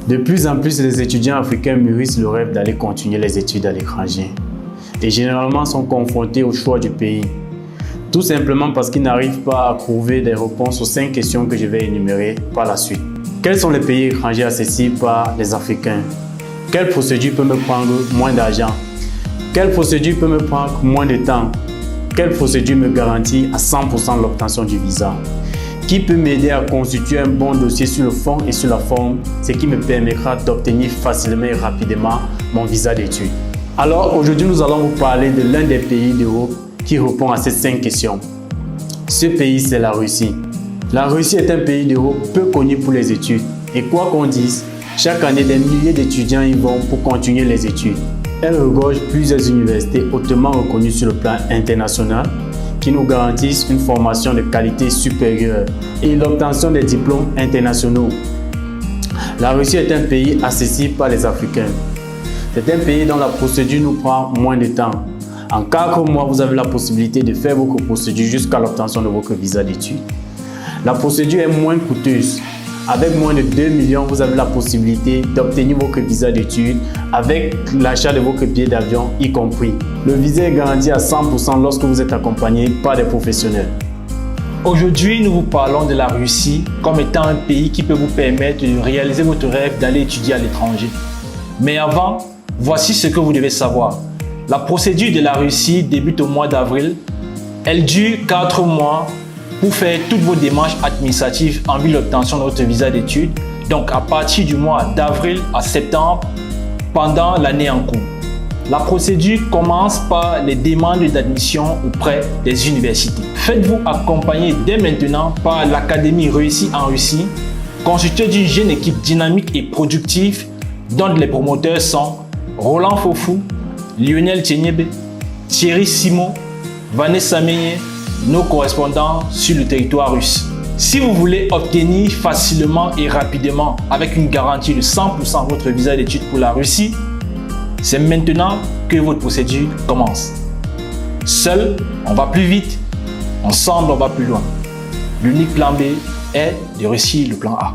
De plus en plus, les étudiants africains mûrissent le rêve d'aller continuer les études à l'étranger et généralement sont confrontés au choix du pays. Tout simplement parce qu'ils n'arrivent pas à trouver des réponses aux 5 questions que je vais énumérer par la suite. Quels sont les pays étrangers accessibles par les Africains? Quelle procédure peut me prendre moins d'argent? Quelle procédure peut me prendre moins de temps? Quelle procédure me garantit à 100% l'obtention du visa? Qui peut m'aider à constituer un bon dossier sur le fond et sur la forme, ce qui me permettra d'obtenir facilement et rapidement mon visa d'études? Alors aujourd'hui, nous allons vous parler de l'un des pays d'Europe qui répond à ces 5 questions. Ce pays, c'est la Russie. La Russie est un pays d'Europe peu connu pour les études. Et quoi qu'on dise, chaque année, des milliers d'étudiants y vont pour continuer les études. Elle regorge plusieurs universités hautement reconnues sur le plan international qui nous garantissent une formation de qualité supérieure et l'obtention des diplômes internationaux. La Russie est un pays accessible par les Africains. C'est un pays dont la procédure nous prend moins de temps. En 4 mois, vous avez la possibilité de faire votre procédure jusqu'à l'obtention de votre visa d'études. La procédure est moins coûteuse. Avec moins de 2 millions, vous avez la possibilité d'obtenir votre visa d'études avec l'achat de votre billet d'avion y compris. Le visa est garanti à 100% lorsque vous êtes accompagné par des professionnels. Aujourd'hui, nous vous parlons de la Russie comme étant un pays qui peut vous permettre de réaliser votre rêve d'aller étudier à l'étranger. Mais avant, voici ce que vous devez savoir. La procédure de la Russie débute au mois d'avril. Elle dure 4 mois pour faire toutes vos démarches administratives en vue de l'obtention de votre visa d'études. Donc à partir du mois d'avril à septembre, pendant l'année en cours. La procédure commence par les demandes d'admission auprès des universités. Faites-vous accompagner dès maintenant par l'Académie Réussie en Russie, constituée d'une jeune équipe dynamique et productive dont les promoteurs sont Roland Fofou, Lionel Tchenyebe, Thierry Simon, Vanessa Meyer, nos correspondants sur le territoire russe. Si vous voulez obtenir facilement et rapidement avec une garantie de 100% votre visa d'études pour la Russie, c'est maintenant que votre procédure commence. Seul, on va plus vite. Ensemble, on va plus loin. L'unique plan B est de réussir le plan A.